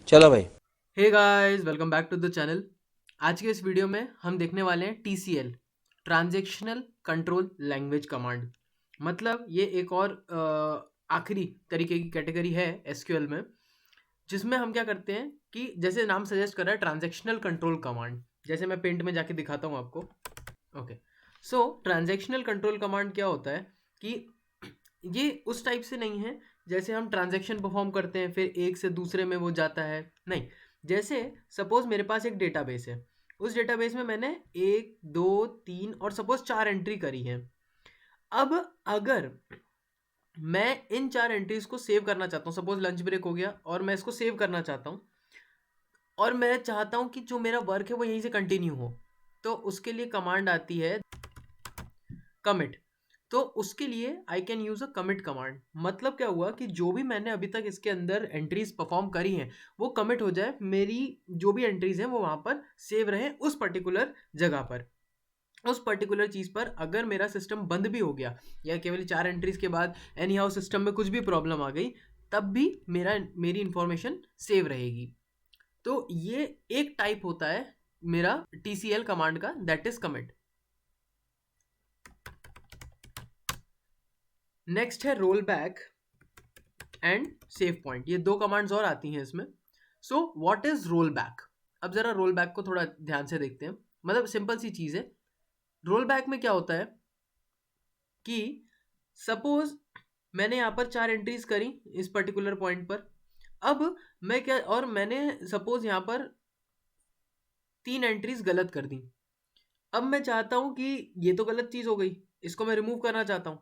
चलो भाई। Hey guys, welcome back to the channel. आज के इस वीडियो में हम देखने वाले हैं TCL, transactional control language command. मतलब ये एक और आखिरी तरीके की कैटेगरी है SQL में, जिसमें हम क्या करते हैं कि जैसे नाम सजेस्ट कर रहा है ट्रांजैक्शनल कंट्रोल कमांड। जैसे मैं पेंट में जाके दिखाता हूँ आपको। ओके, सो ट्रांजैक्शनल कंट्रोल कमांड क्या होता है कि ये उस टाइप से नहीं है जैसे हम ट्रांजैक्शन परफॉर्म करते हैं फिर एक से दूसरे में वो जाता है। नहीं, जैसे सपोज मेरे पास एक डेटाबेस है। उस डेटाबेस में मैंने एक दो तीन और सपोज चार एंट्री करी है। अब अगर मैं इन चार एंट्रीज को सेव करना चाहता हूँ, सपोज लंच ब्रेक हो गया और मैं इसको सेव करना चाहता हूँ, और मैं चाहता हूँ कि जो मेरा वर्क है वो यहीं से कंटिन्यू हो, तो उसके लिए कमांड आती है कमिट। तो उसके लिए I can use a commit command. मतलब क्या हुआ कि जो भी मैंने अभी तक इसके अंदर एंट्रीज परफॉर्म करी हैं वो कमिट हो जाए, मेरी जो भी एंट्रीज हैं वो वहां पर सेव रहे उस पर्टिकुलर जगह पर, उस पर्टिकुलर चीज पर। अगर मेरा सिस्टम बंद भी हो गया या केवल चार एंट्रीज के बाद एनी हाउ सिस्टम में कुछ भी प्रॉब्लम आ गई, तब भी मेरी इंफॉर्मेशन सेव रहेगी। तो ये एक टाइप होता है मेरा TCL कमांड का, दैट इज कमिट। नेक्स्ट है roll back and save point. ये दो कमांड्स और आती हैं इसमें। So what is roll back? अब जरा रोल बैक को थोड़ा ध्यान से देखते हैं। मतलब सिंपल सी चीज है। रोल बैक में क्या होता है कि सपोज मैंने यहाँ पर चार एंट्रीज करी इस पर्टिकुलर पॉइंट पर। अब मैं क्या, और मैंने सपोज यहाँ पर तीन एंट्रीज गलत कर दी। अब मैं चाहता हूं कि ये तो गलत चीज हो गई, इसको मैं रिमूव करना चाहता हूं।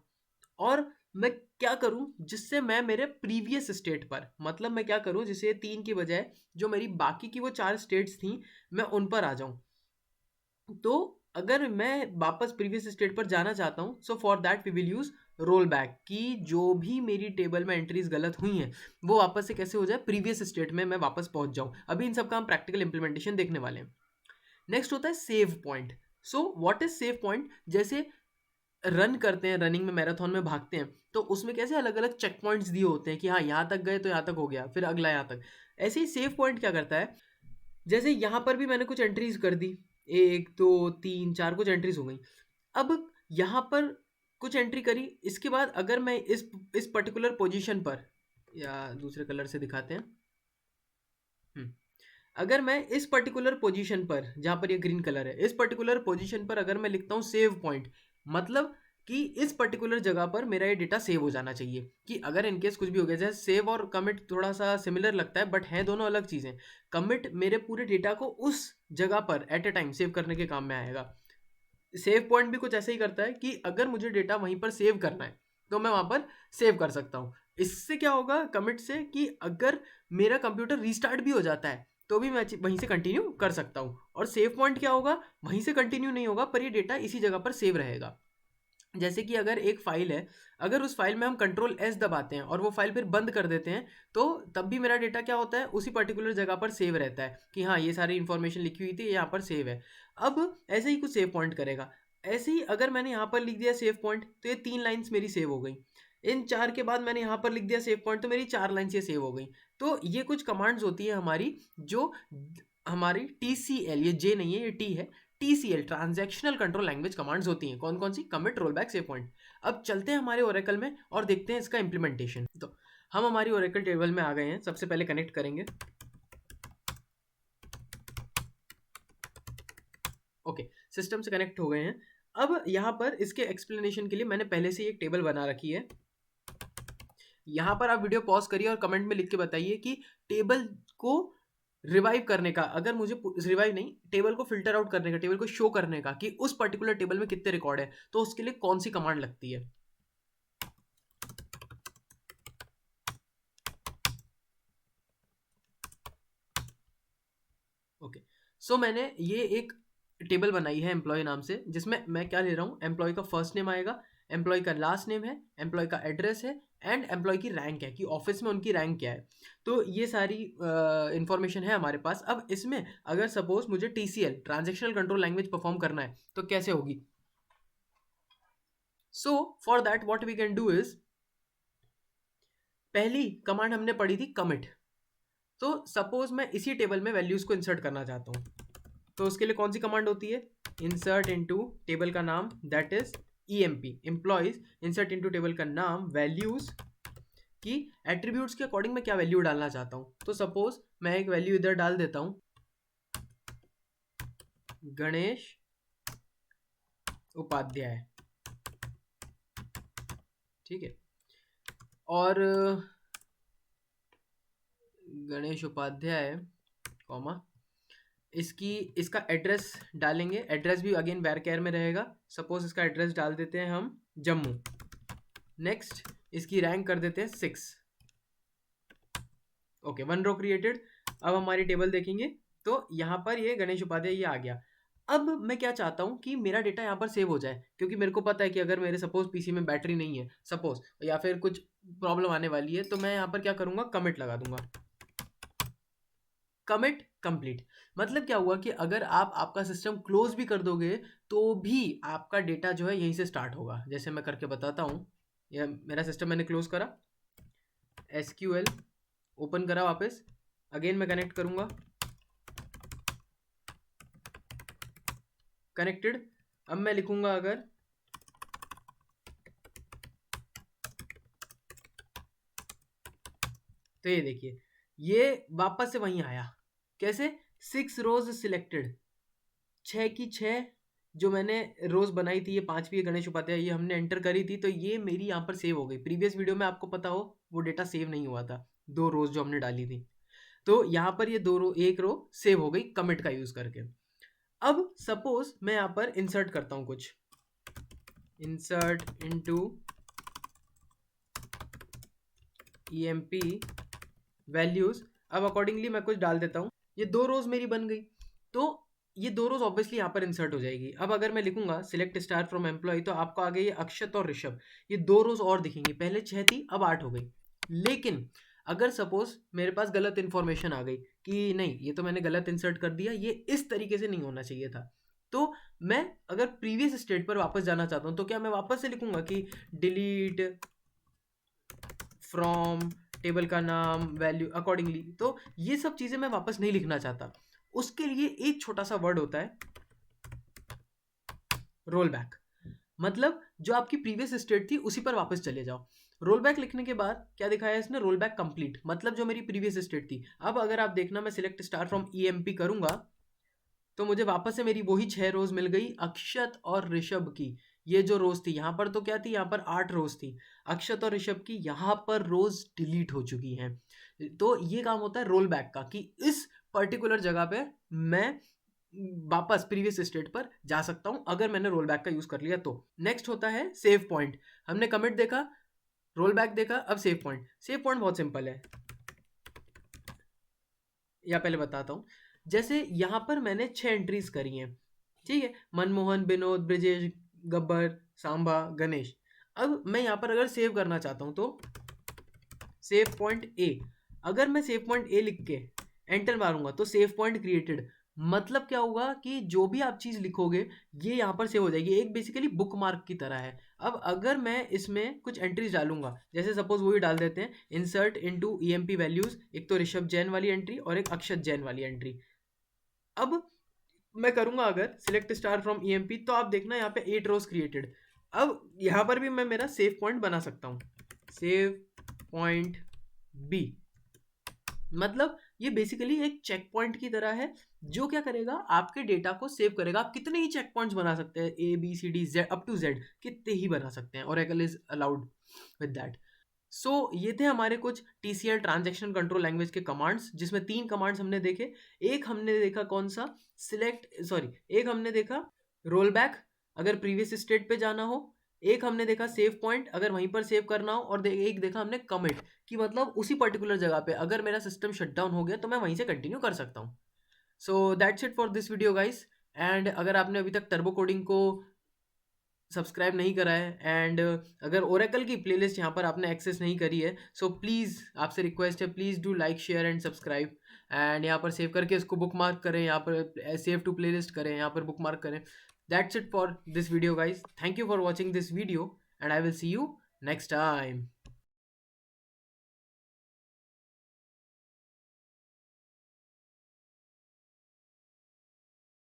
और मैं क्या करूं जिससे मैं मेरे प्रीवियस स्टेट पर, मतलब मैं क्या करूं जिससे तीन की बजाय जो मेरी बाकी की वो चार स्टेट्स थी मैं उन पर आ जाऊं। तो अगर मैं वापस प्रीवियस स्टेट पर जाना चाहता हूं, so for that we will use roll back, कि जो भी मेरी टेबल में एंट्रीज गलत हुई हैं वो वापस से कैसे हो जाए, प्रीवियस स्टेट में मैं वापस पहुंच जाऊं। अभी इन सब का हम प्रैक्टिकल इंप्लीमेंटेशन देखने वाले हैं। नेक्स्ट होता है save point. So what is save point? जैसे रन करते हैं, रनिंग में मैराथन में भागते हैं, तो उसमें कैसे अलग अलग चेक पॉइंट्स दिए होते हैं कि हाँ यहाँ तक गए तो यहाँ तक हो गया, फिर अगला यहाँ तक। ऐसे ही सेव पॉइंट क्या करता है, जैसे यहाँ पर भी मैंने कुछ एंट्रीज कर दी, एक दो तीन चार कुछ एंट्रीज हो गई। अब यहाँ पर कुछ एंट्री करी, इसके बाद अगर मैं इस पर्टिकुलर पोजीशन पर, या दूसरे कलर से दिखाते हैं। हम्म, अगर मैं इस पर्टिकुलर पोजीशन पर, जहां पर ये ग्रीन कलर है, इस पर्टिकुलर पोजीशन पर अगर मैं लिखता हूँ सेव पॉइंट, मतलब कि इस पर्टिकुलर जगह पर मेरा ये डेटा सेव हो जाना चाहिए। कि अगर इनकेस कुछ भी हो गया, जैसे सेव और कमिट थोड़ा सा सिमिलर लगता है बट हैं दोनों अलग चीज़ें। कमिट मेरे पूरे डेटा को उस जगह पर एट ए टाइम सेव करने के काम में आएगा। सेव पॉइंट भी कुछ ऐसा ही करता है कि अगर मुझे डेटा वहीं पर सेव करना है तो मैं वहां पर सेव कर सकता हूँ। इससे क्या होगा कमिट से, कि अगर मेरा कंप्यूटर रीस्टार्ट भी हो जाता है तो भी मैं वहीं से कंटिन्यू कर सकता हूँ। और सेव पॉइंट क्या होगा, वहीं से कंटिन्यू नहीं होगा पर ये डेटा इसी जगह पर सेव रहेगा। जैसे कि अगर एक फाइल है, अगर उस फाइल में हम कंट्रोल S दबाते हैं और वो फाइल फिर बंद कर देते हैं, तो तब भी मेरा डेटा क्या होता है, उसी पर्टिकुलर जगह पर सेव रहता है कि हाँ ये सारी इन्फॉर्मेशन लिखी हुई थी, यहाँ पर सेव है। अब ऐसे ही कुछ सेव पॉइंट करेगा। ऐसे ही अगर मैंने यहाँ पर लिख दिया सेव पॉइंट तो ये तीन लाइन्स मेरी सेव हो गई। इन चार के बाद मैंने यहाँ पर लिख दिया सेव पॉइंट तो मेरी चार लाइन्स ये सेव हो गई। तो ये कुछ कमांड्स होती है हमारी, जो हमारी TCL, ये जे नहीं है ये टी है, TCL transactional control language commands होती हैं। कौन कौन सी? Commit, roll back, save point. अब चलते हैं हमारे ओरेकल में और देखते हैं इसका इंप्लीमेंटेशन। तो हम हमारी ओरेकल टेबल में आ गए हैं। सबसे पहले कनेक्ट करेंगे। ओके, सिस्टम से कनेक्ट हो गए हैं। अब यहाँ पर इसके एक्सप्लेनेशन के लिए मैंने पहले से ही एक टेबल बना रखी है। यहाँ पर आप वीडियो पॉज करिए और कमेंट में लिख के बताइए कि टेबल को रिवाइव करने का, अगर मुझे रिवाइव नहीं, टेबल को फिल्टर आउट करने का, टेबल को शो करने का कि उस पर्टिकुलर टेबल में कितने रिकॉर्ड है, तो उसके लिए कौन सी कमांड लगती है। ओके, सो मैंने ये एक टेबल बनाई है एम्प्लॉय नाम से, जिसमें मैं क्या ले रहा हूँ, एम्प्लॉय का फर्स्ट नेम आएगा, एम्प्लॉय का लास्ट नेम है, एम्प्लॉय का एड्रेस है, एंड एम्प्लॉय की रैंक है कि ऑफिस में उनकी रैंक क्या है। तो ये सारी इंफॉर्मेशन है हमारे पास। अब इसमें अगर सपोज मुझे TCL transactional control language perform करना है तो कैसे होगी। So for that what we can do is, पहली कमांड हमने पढ़ी थी कमिट। तो सपोज मैं इसी टेबल में वैल्यूज़ को इंसर्ट करना चाहता हूँ, तो उसके लिए कौन सी कमांड होती है? इंसर्ट इनटू टेबल का नाम that is EMP, employees insert into table का नाम वैल्यूज की एट्रीब्यूट्स के अकॉर्डिंग मैं क्या वैल्यू डालना चाहता हूँ। तो सपोज मैं एक वैल्यू इधर डाल देता हूँ, गणेश उपाध्याय, ठीक है, और गणेश उपाध्याय कॉमा इसका एड्रेस डालेंगे, एड्रेस भी अगेन वैरकेयर में रहेगा। सपोज इसका एड्रेस डाल देते हैं हम जम्मू। नेक्स्ट इसकी रैंक कर देते हैं 6। ओके, 1 रो क्रिएटेड। अब हमारी टेबल देखेंगे तो यहाँ पर ये गणेश उपाध्याय ये आ गया। अब मैं क्या चाहता हूँ कि मेरा डेटा यहाँ पर सेव हो जाए, क्योंकि मेरे को पता है कि अगर मेरे सपोज पीसी में बैटरी नहीं है सपोज, या फिर कुछ प्रॉब्लम आने वाली है, तो मैं यहाँ पर क्या करूँगा, कमिट लगा दूंगा, कमिट कंप्लीट। मतलब क्या हुआ कि अगर आप आपका सिस्टम क्लोज भी कर दोगे तो भी आपका डेटा जो है यहीं से स्टार्ट होगा। जैसे मैं करके बताता हूँ, यह मेरा सिस्टम मैंने क्लोज करा, SQL ओपन करा वापस, अगेन मैं कनेक्ट करूँगा, कनेक्टेड। अब मैं लिखूंगा अगर तो ये देखिए ये वापस से वहीं आया। कैसे? 6 रोज सिलेक्टेड, 6 की 6 जो मैंने रोज बनाई थी, ये 5वीं गणेश उपाध्याय ये हमने एंटर करी थी, तो ये मेरी यहाँ पर सेव हो गई। प्रीवियस वीडियो में आपको पता हो वो डेटा सेव नहीं हुआ था, 2 रोज जो हमने डाली थी, तो यहाँ पर ये 2 रो, 1 रो सेव हो गई कमिट का यूज करके। अब सपोज मैं यहाँ पर इंसर्ट करता हूँ कुछ, इंसर्ट इनटू EMP वैल्यूज। अब अकॉर्डिंगली मैं कुछ डाल देता हूँ, ये 2 रोज मेरी बन गई, तो ये 2 रोज ऑब्वियसली यहाँ पर इंसर्ट हो जाएगी। अब अगर मैं लिखूंगा सिलेक्ट स्टार फ्रॉम एम्प्लॉय, तो आपको आगे ये अक्षत और ऋषभ, ये 2 रोज और दिखेंगी। पहले 6 थी, अब 8 हो गई। लेकिन अगर सपोज मेरे पास गलत इन्फॉर्मेशन आ गई कि नहीं ये तो मैंने गलत इंसर्ट कर दिया, ये इस तरीके से नहीं होना चाहिए था, तो मैं अगर प्रीवियस स्टेट पर वापस जाना चाहता हूँ, तो क्या मैं वापस से लिखूंगा कि डिलीट फ्रॉम टेबल का नाम वैल्यू अकॉर्डिंगली। तो ये सब चीजें मैं वापस नहीं लिखना चाहता। उसके लिए एक छोटा सा वर्ड होता है रोल बैक, मतलब जो आपकी प्रीवियस स्टेट थी उसी पर वापस चले जाओ। रोल बैक लिखने के बाद क्या दिखाया इसने, रोल बैक कंप्लीट, मतलब जो मेरी प्रीवियस स्टेट थी। अब अगर आप देखना मैं सिलेक्ट स्टार फ्रॉम EMP करूंगा तो मुझे वापस से मेरी वही 6 रोज मिल गई, अक्षत और ऋषभ की। ये जो रोज थी यहाँ पर तो क्या थी, यहाँ पर 8 रोज थी, अक्षत और ऋषभ की यहाँ पर रोज डिलीट हो चुकी हैं। तो ये काम होता है रोल बैक का, कि इस पर्टिकुलर जगह पे मैं वापस प्रीवियस स्टेट पर जा सकता हूं अगर मैंने रोल बैक का यूज कर लिया तो। नेक्स्ट होता है सेव पॉइंट। हमने कमिट देखा, रोल बैक देखा, अब सेव पॉइंट। सेव पॉइंट बहुत सिंपल है, या पहले बताता हूँ। जैसे यहाँ पर मैंने 6 एंट्रीज करी हैं, ठीक है, मनमोहन, विनोद, ब्रिजेश, गब्बर, सांबा, गणेश। अब मैं यहाँ पर अगर सेव करना चाहता हूँ तो सेव पॉइंट ए, अगर मैं सेव पॉइंट ए लिख के एंटर मारूंगा तो सेव पॉइंट क्रिएटेड। मतलब क्या होगा कि जो भी आप चीज़ लिखोगे ये यहाँ पर सेव हो जाएगी, एक बेसिकली बुक मार्क की तरह है। अब अगर मैं इसमें कुछ एंट्रीज डालूंगा, जैसे सपोज वही डाल देते हैं इंसर्ट इनटू EMP वैल्यूज, एक तो ऋषभ जैन वाली एंट्री और एक अक्षत जैन वाली एंट्री। अब मैं करूंगा अगर सिलेक्ट स्टार फ्रॉम EMP, तो आप देखना यहाँ पे 8 रोज क्रिएटेड। अब यहाँ पर भी मैं मेरा सेव पॉइंट बना सकता हूँ, सेव पॉइंट बी, मतलब ये बेसिकली एक चेक पॉइंट की तरह है जो क्या करेगा, आपके डेटा को सेव करेगा। आप कितने ही चेक पॉइंट्स बना सकते हैं, ABCD Z up to Z कितने ही बना सकते हैं, Oracle is allowed with that. So ये थे हमारे कुछ TCL ट्रांजैक्शन कंट्रोल लैंग्वेज के कमांड्स, जिसमें 3 कमांड्स हमने देखे। एक हमने देखा कौन सा, एक हमने देखा रोल बैक अगर प्रीवियस स्टेट पे जाना हो, एक हमने देखा सेव पॉइंट अगर वहीं पर सेव करना हो, और एक देखा हमने कमिट कि मतलब उसी पर्टिकुलर जगह पे अगर मेरा सिस्टम शट डाउन हो गया तो मैं वहीं से कंटिन्यू कर सकता हूँ। So that's it for this video guys. And अगर आपने अभी तक टर्बो कोडिंग को सब्सक्राइब नहीं करा है, एंड अगर ओरेकल की प्लेलिस्ट यहाँ पर आपने एक्सेस नहीं करी है, सो प्लीज़ आपसे रिक्वेस्ट है, please do like share and subscribe. And यहाँ पर सेव करके इसको बुक मार्क करें, यहाँ पर सेव टू प्लेलिस्ट करें, यहाँ पर बुक मार्क करें। That's it for this video guys, thank you for watching this video and I will see you next time.